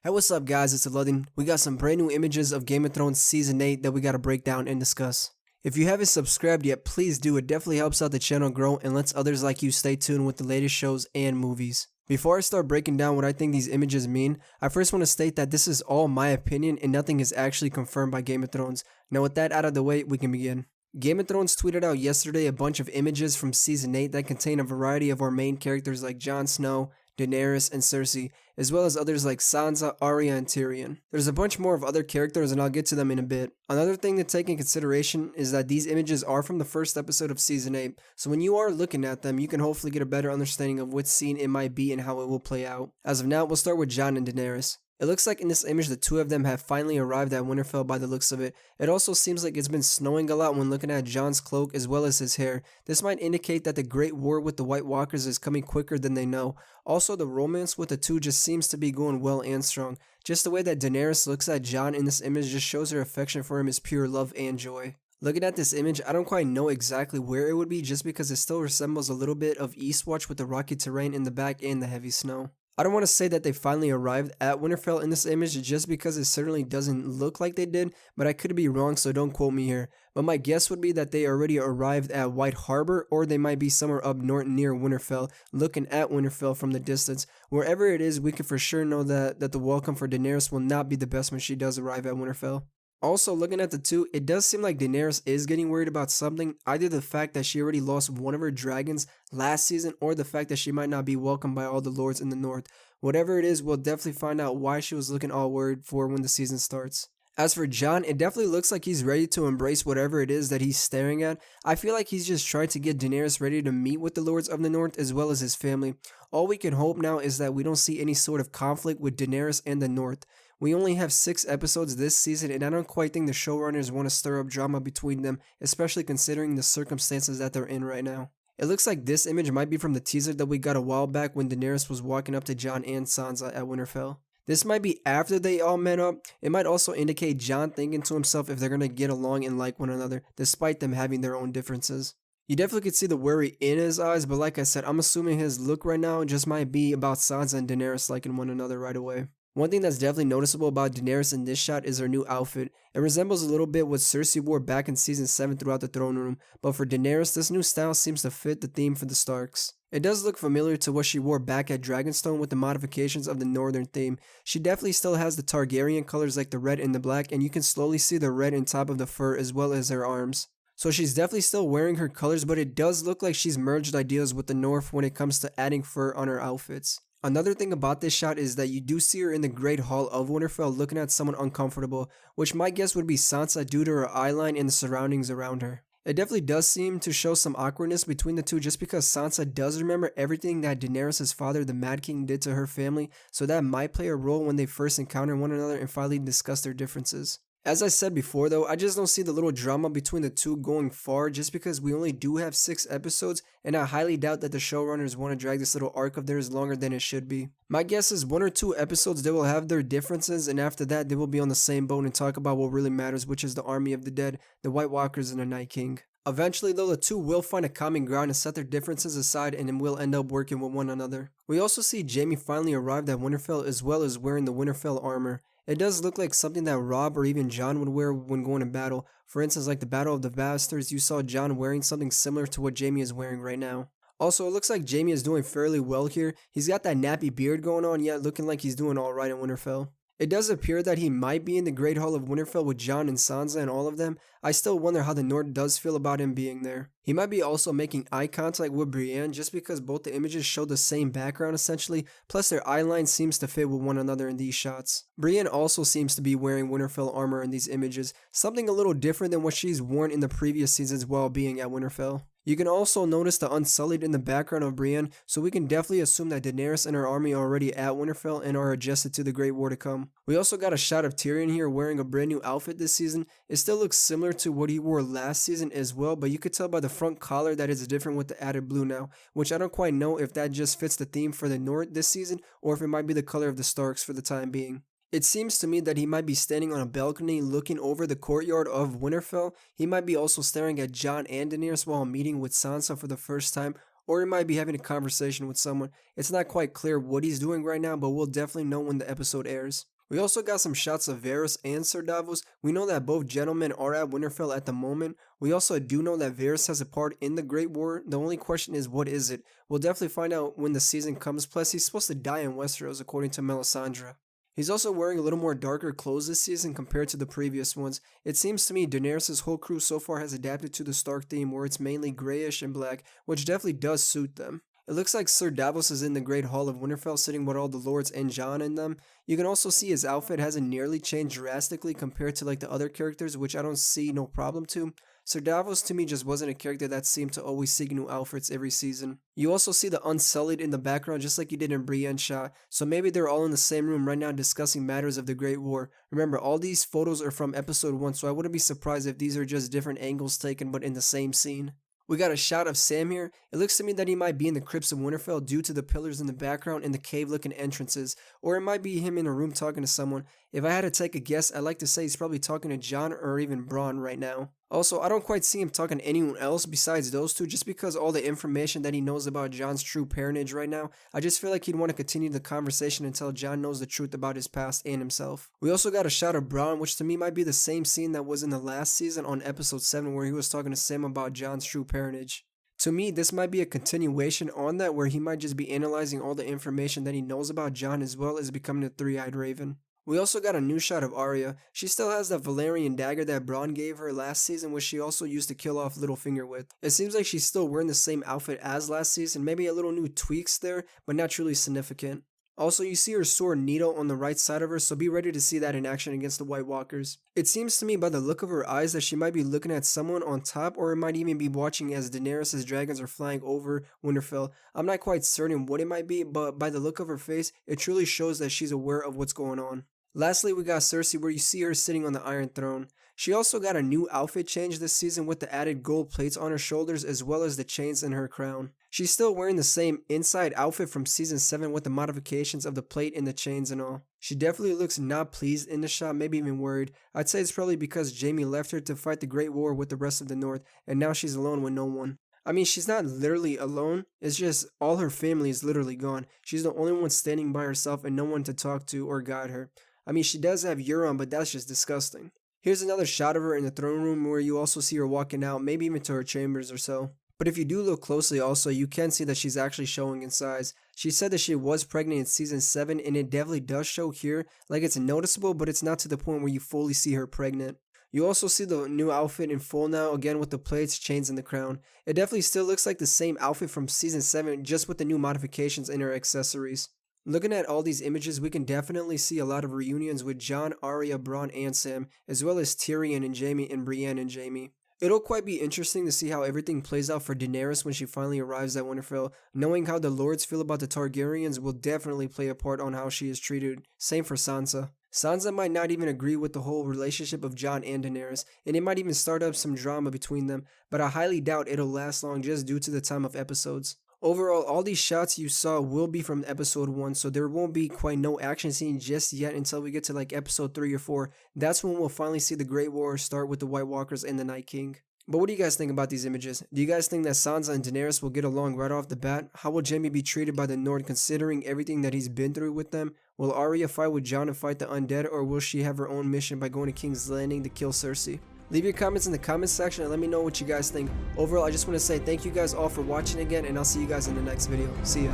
Hey, what's up guys, it's Aladdin. We got some brand new images of Game of Thrones Season 8 that we gotta break down and discuss. If you haven't subscribed yet, please do. It definitely helps out the channel grow and lets others like you stay tuned with the latest shows and movies. Before I start breaking down what I think these images mean, I first want to state that this is all my opinion and nothing is actually confirmed by Game of Thrones. Now with that out of the way, we can begin. Game of Thrones tweeted out yesterday a bunch of images from Season 8 that contain a variety of our main characters like Jon Snow, Daenerys, and Cersei, as well as others like Sansa, Arya, and Tyrion. There's a bunch more of other characters and I'll get to them in a bit. Another thing to take in consideration is that these images are from the first episode of Season 8, so when you are looking at them, you can hopefully get a better understanding of which scene it might be and how it will play out. As of now, we'll start with Jon and Daenerys. It looks like in this image the two of them have finally arrived at Winterfell by the looks of it. It also seems like it's been snowing a lot when looking at Jon's cloak as well as his hair. This might indicate that the Great War with the White Walkers is coming quicker than they know. Also, the romance with the two just seems to be going well and strong. Just the way that Daenerys looks at Jon in this image just shows her affection for him is pure love and joy. Looking at this image, I don't quite know exactly where it would be just because it still resembles a little bit of Eastwatch with the rocky terrain in the back and the heavy snow. I don't want to say that they finally arrived at Winterfell in this image just because it certainly doesn't look like they did, but I could be wrong, so don't quote me here. But my guess would be that they already arrived at White Harbor, or they might be somewhere up north near Winterfell, looking at Winterfell from the distance. Wherever it is, we can for sure know that the welcome for Daenerys will not be the best when she does arrive at Winterfell. Also, looking at the two, it does seem like Daenerys is getting worried about something, either the fact that she already lost one of her dragons last season or the fact that she might not be welcomed by all the lords in the north. Whatever it is, we'll definitely find out why she was looking all worried for when the season starts. As for Jon, it definitely looks like he's ready to embrace whatever it is that he's staring at. I feel like he's just trying to get Daenerys ready to meet with the lords of the north as well as his family. All we can hope now is that we don't see any sort of conflict with Daenerys and the north. We only have 6 episodes this season and I don't quite think the showrunners want to stir up drama between them, especially considering the circumstances that they're in right now. It looks like this image might be from the teaser that we got a while back when Daenerys was walking up to Jon and Sansa at Winterfell. This might be after they all met up. It might also indicate Jon thinking to himself if they're going to get along and like one another, despite them having their own differences. You definitely could see the worry in his eyes, but like I said, I'm assuming his look right now just might be about Sansa and Daenerys liking one another right away. One thing that's definitely noticeable about Daenerys in this shot is her new outfit. It resembles a little bit what Cersei wore back in season 7 throughout the throne room, but for Daenerys, this new style seems to fit the theme for the Starks. It does look familiar to what she wore back at Dragonstone with the modifications of the northern theme. She definitely still has the Targaryen colors like the red and the black, and you can slowly see the red on top of the fur as well as her arms. So she's definitely still wearing her colors, but it does look like she's merged ideas with the North when it comes to adding fur on her outfits. Another thing about this shot is that you do see her in the Great Hall of Winterfell looking at someone uncomfortable, which my guess would be Sansa due to her eyeline and the surroundings around her. It definitely does seem to show some awkwardness between the two just because Sansa does remember everything that Daenerys' father, the Mad King, did to her family, so that might play a role when they first encounter one another and finally discuss their differences. As I said before though, I just don't see the little drama between the two going far just because we only do have 6 episodes and I highly doubt that the showrunners want to drag this little arc of theirs longer than it should be. My guess is 1 or 2 episodes they will have their differences and after that they will be on the same boat and talk about what really matters, which is the army of the dead, the White Walkers, and the Night King. Eventually though, the two will find a common ground and set their differences aside and then will end up working with one another. We also see Jaime finally arrived at Winterfell as well as wearing the Winterfell armor. It does look like something that Robb or even Jon would wear when going to battle. For instance, like the Battle of the Bastards, you saw Jon wearing something similar to what Jaime is wearing right now. Also, it looks like Jaime is doing fairly well here. He's got that nappy beard going on, yet looking like he's doing alright in Winterfell. It does appear that he might be in the Great Hall of Winterfell with Jon and Sansa and all of them. I still wonder how the North does feel about him being there. He might be also making eye contact with Brienne just because both the images show the same background essentially, plus their eyeline seems to fit with one another in these shots. Brienne also seems to be wearing Winterfell armor in these images, something a little different than what she's worn in the previous seasons while being at Winterfell. You can also notice the Unsullied in the background of Brienne, so we can definitely assume that Daenerys and her army are already at Winterfell and are adjusted to the Great War to come. We also got a shot of Tyrion here wearing a brand new outfit this season. It still looks similar to what he wore last season as well, but you could tell by the front collar that it's different with the added blue now, which I don't quite know if that just fits the theme for the North this season or if it might be the color of the Starks for the time being. It seems to me that he might be standing on a balcony looking over the courtyard of Winterfell. He might be also staring at Jon and Daenerys while meeting with Sansa for the first time, or he might be having a conversation with someone. It's not quite clear what he's doing right now, but we'll definitely know when the episode airs. We also got some shots of Varys and Sir Davos. We know that both gentlemen are at Winterfell at the moment. We also do know that Varys has a part in the Great War. The only question is, what is it? We'll definitely find out when the season comes. Plus, he's supposed to die in Westeros according to Melisandre. He's also wearing a little more darker clothes this season compared to the previous ones. It seems to me Daenerys' whole crew so far has adapted to the Stark theme where it's mainly grayish and black, which definitely does suit them. It looks like Sir Davos is in the Great Hall of Winterfell sitting with all the lords and Jon in them. You can also see his outfit hasn't nearly changed drastically compared to like the other characters, which I don't see no problem to. Sir Davos to me just wasn't a character that seemed to always seek new outfits every season. You also see the Unsullied in the background just like you did in Brienne's shot, so maybe they're all in the same room right now discussing matters of the Great War. Remember, all these photos are from episode 1, so I wouldn't be surprised if these are just different angles taken but in the same scene. We got a shot of Sam here. It looks to me that he might be in the crypts of Winterfell due to the pillars in the background and the cave-looking entrances, or it might be him in a room talking to someone. If I had to take a guess, I'd like to say he's probably talking to Jon or even Bronn right now. Also, I don't quite see him talking to anyone else besides those two just because all the information that he knows about Jon's true parentage right now. I just feel like he'd want to continue the conversation until Jon knows the truth about his past and himself. We also got a shot of Bronn, which to me might be the same scene that was in the last season on episode 7 where he was talking to Sam about Jon's true parentage. To me, this might be a continuation on that where he might just be analyzing all the information that he knows about Jon as well as becoming a three-eyed raven. We also got a new shot of Arya. She still has that Valyrian dagger that Bronn gave her last season, which she also used to kill off Littlefinger with. It seems like she's still wearing the same outfit as last season, maybe a little new tweaks there, but not truly significant. Also, you see her sword needle on the right side of her, so be ready to see that in action against the White Walkers. It seems to me by the look of her eyes that she might be looking at someone on top, or it might even be watching as Daenerys' dragons are flying over Winterfell. I'm not quite certain what it might be, but by the look of her face, it truly shows that she's aware of what's going on. Lastly, we got Cersei where you see her sitting on the Iron Throne. She also got a new outfit change this season with the added gold plates on her shoulders as well as the chains in her crown. She's still wearing the same inside outfit from season 7 with the modifications of the plate and the chains and all. She definitely looks not pleased in the shot, maybe even worried. I'd say it's probably because Jaime left her to fight the Great War with the rest of the North and now she's alone with no one. I mean, she's not literally alone, it's just all her family is literally gone. She's the only one standing by herself and no one to talk to or guide her. I mean, she does have Euron, but that's just disgusting. Here's another shot of her in the throne room where you also see her walking out, maybe even to her chambers or so. But if you do look closely also, you can see that she's actually showing in size. She said that she was pregnant in season 7 and it definitely does show here, like it's noticeable, but it's not to the point where you fully see her pregnant. You also see the new outfit in full now, again with the plates, chains, and the crown. It definitely still looks like the same outfit from season 7, just with the new modifications in her accessories. Looking at all these images, we can definitely see a lot of reunions with Jon, Arya, Bronn, and Sam, as well as Tyrion and Jaime and Brienne and Jaime. It'll quite be interesting to see how everything plays out for Daenerys when she finally arrives at Winterfell. Knowing how the lords feel about the Targaryens will definitely play a part on how she is treated. Same for Sansa. Sansa might not even agree with the whole relationship of Jon and Daenerys, and it might even start up some drama between them, but I highly doubt it'll last long just due to the time of episodes. Overall, all these shots you saw will be from episode 1, so there won't be quite no action scene just yet until we get to like episode 3 or 4. That's when we'll finally see the Great War start with the White Walkers and the Night King. But what do you guys think about these images? Do you guys think that Sansa and Daenerys will get along right off the bat? How will Jaime be treated by the North considering everything that he's been through with them? Will Arya fight with Jon and fight the undead, or will she have her own mission by going to King's Landing to kill Cersei? Leave your comments in the comments section and let me know what you guys think. Overall, I just want to say thank you guys all for watching again, and I'll see you guys in the next video. See ya.